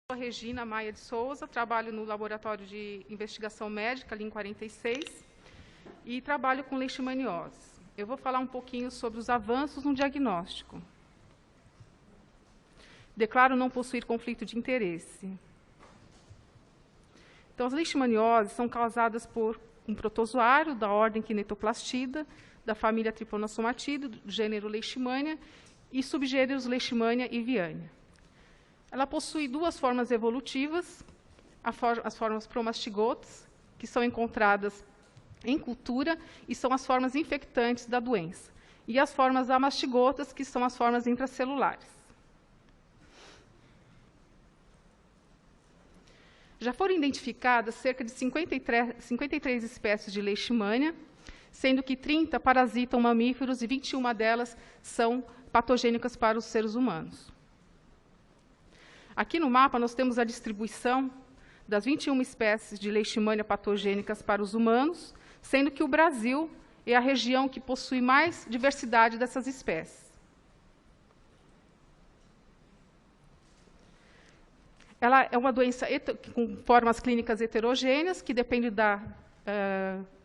Sou a Regina Maia de Souza, trabalho no Laboratório de Investigação Médica, LIN 46, e trabalho com leishmaniose. Eu vou falar um pouquinho sobre os avanços no diagnóstico. Declaro não possuir conflito de interesse. Então, as leishmanioses são causadas por um protozoário da ordem Kinetoplastida, da família Trypanosomatidae, do gênero Leishmania, e subgêneros Leishmania e Viania. Ela possui duas formas evolutivas, as formas promastigotas, que são encontradas em cultura e são as formas infectantes da doença, e as formas amastigotas, que são as formas intracelulares. Já foram identificadas cerca de 53 espécies de Leishmania, sendo que 30 parasitam mamíferos e 21 delas são patogênicas para os seres humanos. Aqui no mapa, nós temos a distribuição das 21 espécies de Leishmania patogênicas para os humanos, sendo que o Brasil é a região que possui mais diversidade dessas espécies. Ela é uma doença com formas clínicas heterogêneas, que depende do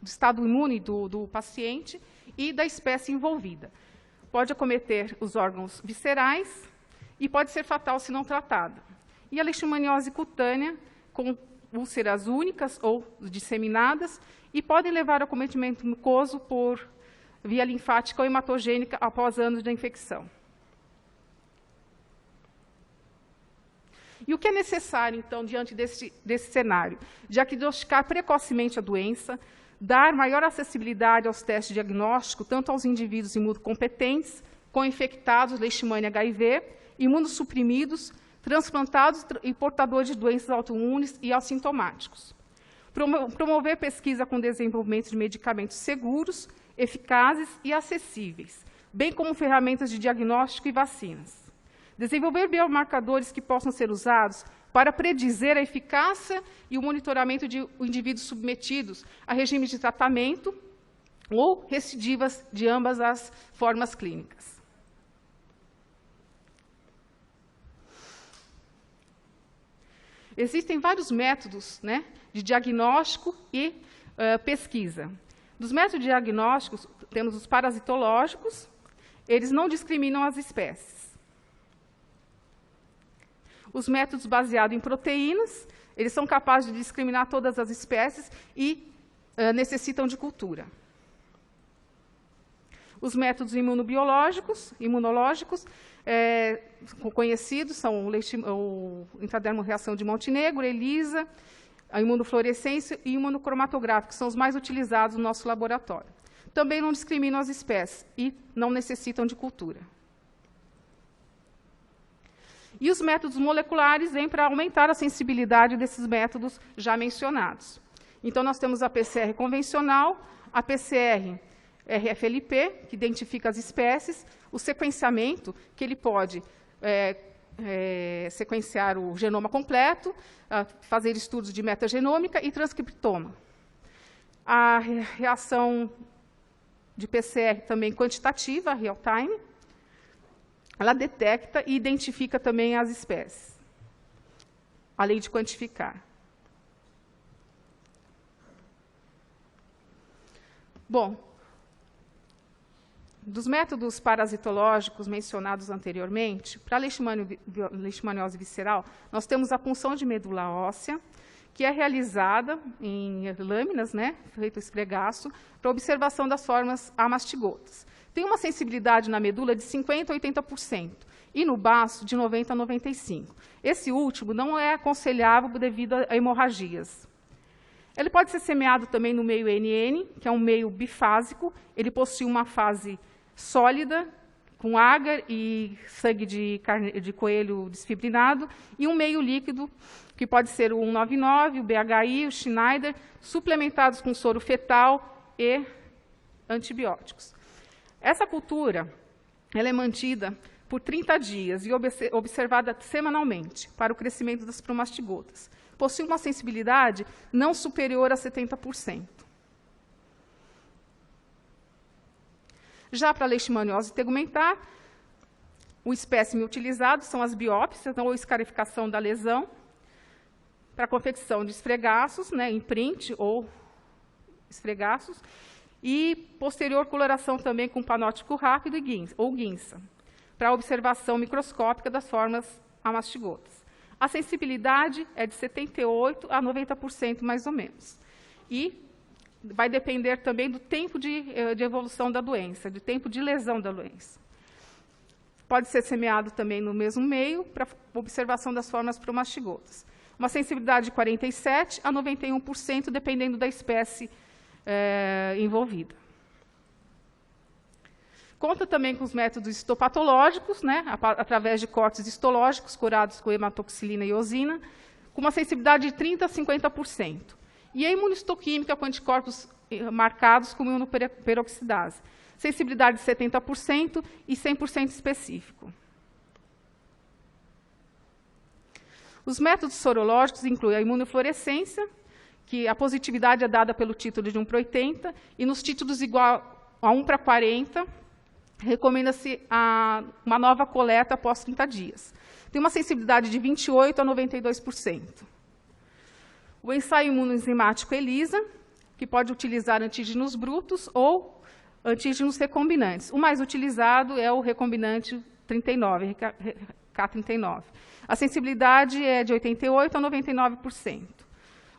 estado imune do paciente e da espécie envolvida. Pode acometer os órgãos viscerais, e pode ser fatal se não tratada. E a leishmaniose cutânea, com úlceras únicas ou disseminadas, e podem levar ao acometimento mucoso por via linfática ou hematogênica após anos de infecção. E o que é necessário, então, diante desse cenário? Diagnosticar precocemente a doença, dar maior acessibilidade aos testes diagnósticos, tanto aos indivíduos imunocompetentes, co-infectados, Leishmania HIV, imunossuprimidos, transplantados e portadores de doenças autoimunes e assintomáticos. Promover pesquisa com desenvolvimento de medicamentos seguros, eficazes e acessíveis, bem como ferramentas de diagnóstico e vacinas. Desenvolver biomarcadores que possam ser usados para predizer a eficácia e o monitoramento de indivíduos submetidos a regimes de tratamento ou recidivas de ambas as formas clínicas. Existem vários métodos, né, de diagnóstico e pesquisa. Dos métodos diagnósticos, temos os parasitológicos, eles não discriminam as espécies. Os métodos baseados em proteínas, eles são capazes de discriminar todas as espécies e necessitam de cultura. Os métodos imunológicos, conhecidos, são o intradermoreação de Montenegro, ELISA, a imunofluorescência e imunocromatográfico, que são os mais utilizados no nosso laboratório. Também não discriminam as espécies e não necessitam de cultura. E os métodos moleculares vêm para aumentar a sensibilidade desses métodos já mencionados. Então, nós temos a PCR convencional, a PCR RFLP, que identifica as espécies, o sequenciamento, que ele pode sequenciar o genoma completo, fazer estudos de metagenômica e transcriptoma. A reação de PCR também quantitativa, real-time, ela detecta e identifica também as espécies, além de quantificar. Bom, dos métodos parasitológicos mencionados anteriormente, para a leishmaniose visceral, nós temos a punção de medula óssea, que é realizada em lâminas, né, feito esfregaço, para observação das formas amastigotas. Tem uma sensibilidade na medula de 50% a 80%, e no baço de 90% a 95%. Esse último não é aconselhável devido a hemorragias. Ele pode ser semeado também no meio NN, que é um meio bifásico, ele possui uma fase sólida, com agar e sangue de coelho desfibrinado, e um meio líquido, que pode ser o 199, o BHI, o Schneider, suplementados com soro fetal e antibióticos. Essa cultura ela é mantida por 30 dias e observada semanalmente para o crescimento das promastigotas. Possui uma sensibilidade não superior a 70%. Já para a leishmaniose tegumentar, o espécime utilizado são as biópsias ou escarificação da lesão, para a confecção de esfregaços, né, em print ou esfregaços, e posterior coloração também com panóptico rápido ou guinça, para observação microscópica das formas amastigotas. A sensibilidade é de 78% a 90%, mais ou menos. E vai depender também do tempo de evolução da doença, do tempo de lesão da doença. Pode ser semeado também no mesmo meio, para observação das formas promastigotas. Uma sensibilidade de 47% a 91%, dependendo da espécie envolvida. Conta também com os métodos histopatológicos, né, através de cortes histológicos curados com hematoxilina e eosina, com uma sensibilidade de 30% a 50%. E a imunistoquímica com anticorpos marcados com imunoperoxidase. Sensibilidade de 70% e 100% específico. Os métodos sorológicos incluem a imunofluorescência, que a positividade é dada pelo título de 1/80, e nos títulos igual a 1/40, recomenda-se uma nova coleta após 30 dias. Tem uma sensibilidade de 28% a 92%. O ensaio imunoenzimático ELISA, que pode utilizar antígenos brutos ou antígenos recombinantes. O mais utilizado é o recombinante 39, K39. A sensibilidade é de 88% a 99%.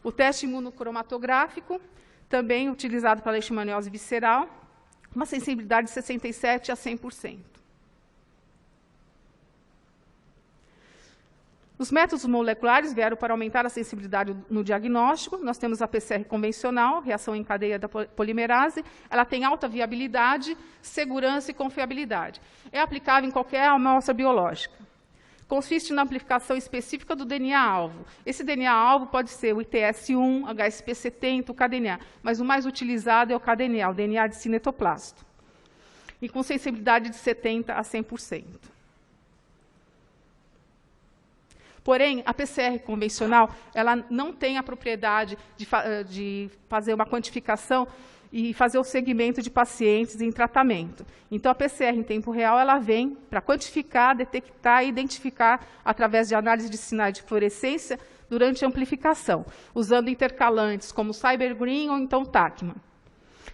O teste imunocromatográfico, também utilizado para a leishmaniose visceral, uma sensibilidade de 67% a 100%. Os métodos moleculares vieram para aumentar a sensibilidade no diagnóstico. Nós temos a PCR convencional, reação em cadeia da polimerase. Ela tem alta viabilidade, segurança e confiabilidade. É aplicável em qualquer amostra biológica. Consiste na amplificação específica do DNA-alvo. Esse DNA-alvo pode ser o ITS1, HSP70, o kDNA, mas o mais utilizado é o kDNA, o DNA de cinetoplasto, e com sensibilidade de 70% a 100%. Porém, a PCR convencional ela não tem a propriedade de fazer uma quantificação e fazer o segmento de pacientes em tratamento. Então, a PCR em tempo real ela vem para quantificar, detectar e identificar, através de análise de sinais de fluorescência, durante a amplificação, usando intercalantes como CyberGreen ou então TACMA.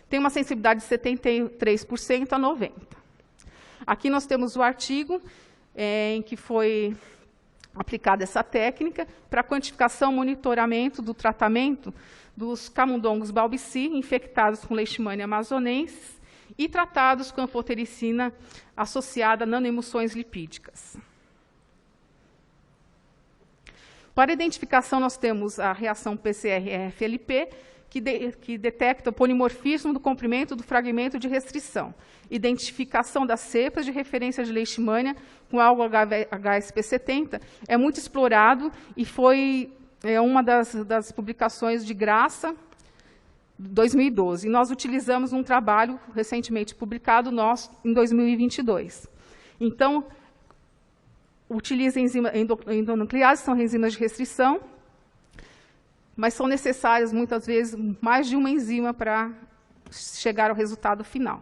Tem uma sensibilidade de 73% a 90%. Aqui nós temos o artigo em que foi aplicada essa técnica para quantificação e monitoramento do tratamento dos camundongos balbici infectados com leishmania amazonensis e tratados com anfotericina associada a nanoemulsões lipídicas. Para identificação, nós temos a reação PCR-FLP, que detecta o polimorfismo do comprimento do fragmento de restrição. Identificação das cepas de referência de leishmania com algo HSP70 é muito explorado e foi uma das publicações de Graça, 2012. E nós utilizamos um trabalho recentemente publicado nosso em 2022. Então, utiliza enzimas endonucleases, são enzimas de restrição, mas são necessárias, muitas vezes, mais de uma enzima para chegar ao resultado final.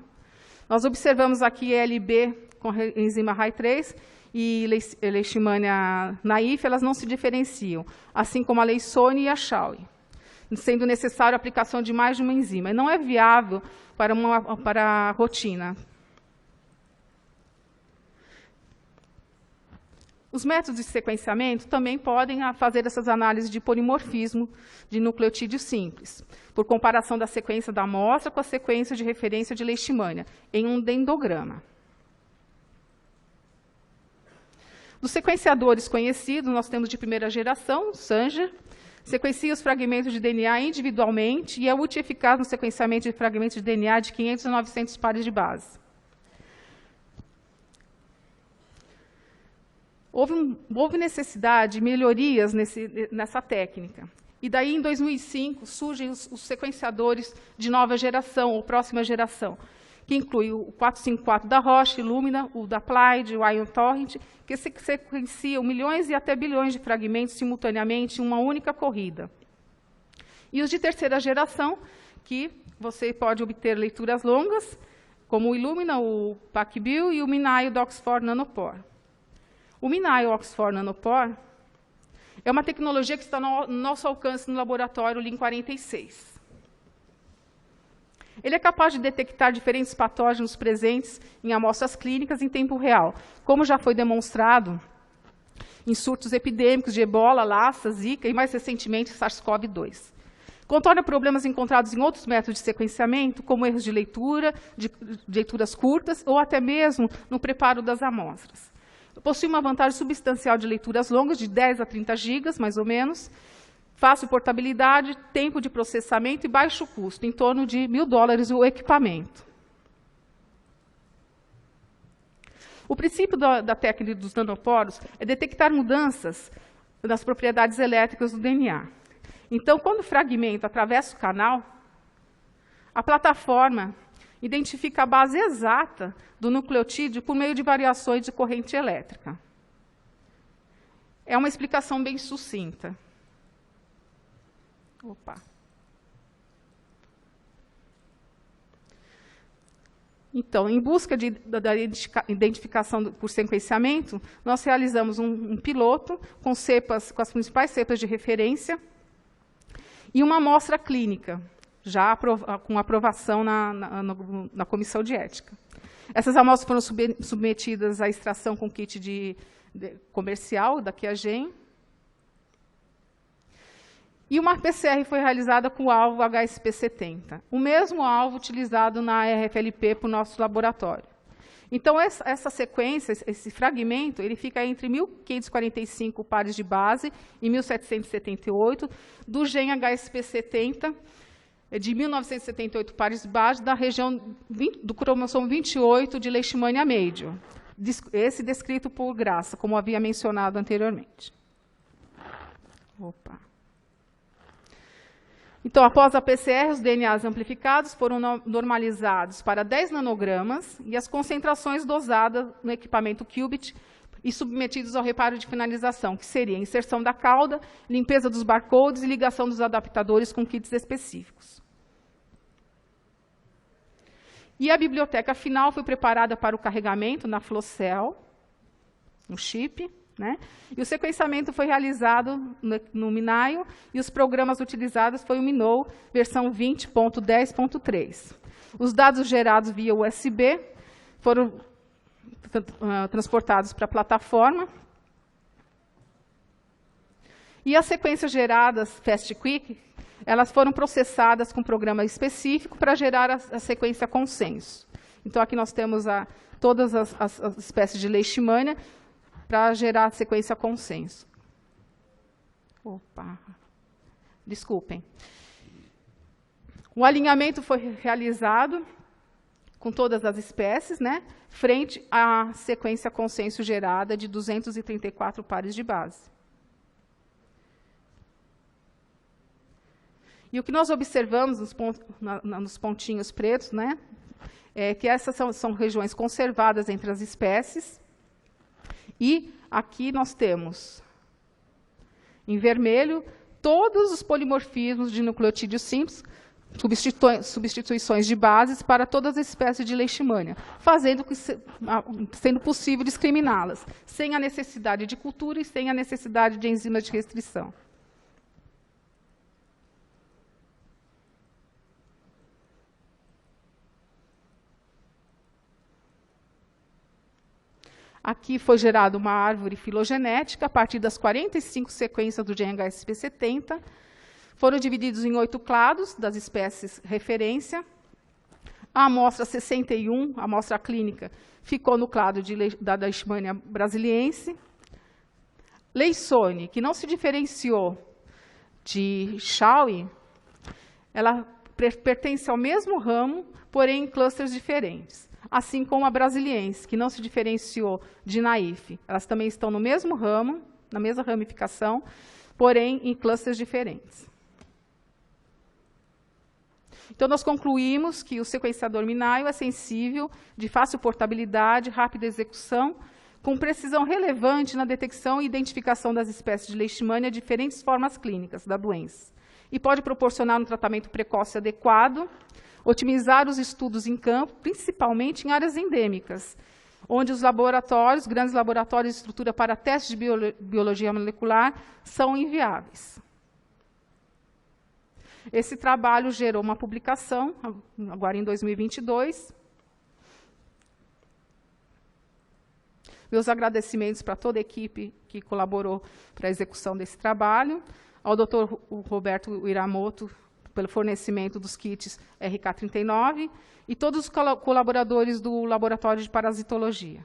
Nós observamos aqui LB com enzima RAI3 e leishmania naif, elas não se diferenciam, assim como a Leissone e a Shaw, sendo necessária a aplicação de mais de uma enzima. E não é viável para a rotina. Os métodos de sequenciamento também podem fazer essas análises de polimorfismo de nucleotídeo simples, por comparação da sequência da amostra com a sequência de referência de leishmania, em um dendrograma. Dos sequenciadores conhecidos, nós temos de primeira geração, o Sanger, sequencia os fragmentos de DNA individualmente e é útil e eficaz no sequenciamento de fragmentos de DNA de 500 a 900 pares de base. Houve necessidade de melhorias nessa técnica. E daí, em 2005, surgem os sequenciadores de nova geração, ou próxima geração, que inclui o 454 da Roche, Illumina, o da Applied, o Ion Torrent, que sequenciam milhões e até bilhões de fragmentos simultaneamente em uma única corrida. E os de terceira geração, que você pode obter leituras longas, como o Illumina, o PacBio e o MinION do Oxford Nanopore. O MinION Oxford Nanopore É uma tecnologia que está no nosso alcance no laboratório Lean 46. Ele é capaz de detectar diferentes patógenos presentes em amostras clínicas em tempo real, como já foi demonstrado em surtos epidêmicos de ebola, Lassa, Zika e, mais recentemente, SARS-CoV-2. Contorna problemas encontrados em outros métodos de sequenciamento, como erros de leitura, de leituras curtas, ou até mesmo no preparo das amostras. Possui uma vantagem substancial de leituras longas, de 10 a 30 gigas, mais ou menos, fácil portabilidade, tempo de processamento e baixo custo, em torno de $1.000 o equipamento. O princípio da técnica dos nanoporos é detectar mudanças nas propriedades elétricas do DNA. Então, quando o fragmento atravessa o canal, a plataforma identifica a base exata do nucleotídeo por meio de variações de corrente elétrica. É uma explicação bem sucinta. Opa. Então, em busca da identificação por sequenciamento, nós realizamos um piloto com as principais cepas de referência e uma amostra clínica, já com aprovação na comissão de ética. Essas amostras foram submetidas à extração com kit comercial da QIAGEN. E uma PCR foi realizada com o alvo HSP70, o mesmo alvo utilizado na RFLP para o nosso laboratório. Então, essa sequência, esse fragmento, ele fica entre 1.545 pares de base e 1.778 do gene HSP70, de 1.978 pares de base da região do cromossomo 28 de Leishmania medium, esse descrito por Graça, como havia mencionado anteriormente. Opa. Então, após a PCR, os DNAs amplificados foram normalizados para 10 nanogramas e as concentrações dosadas no equipamento Qubit e submetidos ao reparo de finalização, que seria inserção da cauda, limpeza dos barcodes e ligação dos adaptadores com kits específicos. E a biblioteca final foi preparada para o carregamento na Flowcell, no chip, né? E o sequenciamento foi realizado no MinIO e os programas utilizados foi o MinOw versão 20.10.3. Os dados gerados via USB foram transportados para a plataforma. E as sequências geradas FastQuick, elas foram processadas com um programa específico para gerar a sequência consenso. Então, aqui nós temos todas as espécies de Leishmania, para gerar a sequência consenso. Opa, desculpem. O alinhamento foi realizado com todas as espécies, né, frente à sequência consenso gerada de 234 pares de base. E o que nós observamos nos pontinhos pretos, né, é que essas são regiões conservadas entre as espécies. E aqui nós temos, em vermelho, todos os polimorfismos de nucleotídeos simples, substituições de bases para todas as espécies de Leishmania, sendo possível discriminá-las, sem a necessidade de cultura e sem a necessidade de enzimas de restrição. Aqui foi gerada uma árvore filogenética a partir das 45 sequências do gene HSP70. Foram divididos em 8 clados das espécies referência. A amostra 61, a amostra clínica, ficou no clado da Leishmania brasiliense. Leissone, que não se diferenciou de Shawi, ela pertence ao mesmo ramo, porém em clusters diferentes. Assim como a brasiliense, que não se diferenciou de Naif. Elas também estão no mesmo ramo, na mesma ramificação, porém em clusters diferentes. Então, nós concluímos que o sequenciador MinIO é sensível, de fácil portabilidade, rápida execução, com precisão relevante na detecção e identificação das espécies de Leishmania de diferentes formas clínicas da doença. E pode proporcionar um tratamento precoce adequado, otimizar os estudos em campo, principalmente em áreas endêmicas, onde os laboratórios, grandes laboratórios de estrutura para testes de biologia molecular, são inviáveis. Esse trabalho gerou uma publicação, agora em 2022. Meus agradecimentos para toda a equipe que colaborou para a execução desse trabalho, ao Dr. Roberto Iramoto, pelo fornecimento dos kits RK39, e todos os colaboradores do Laboratório de Parasitologia.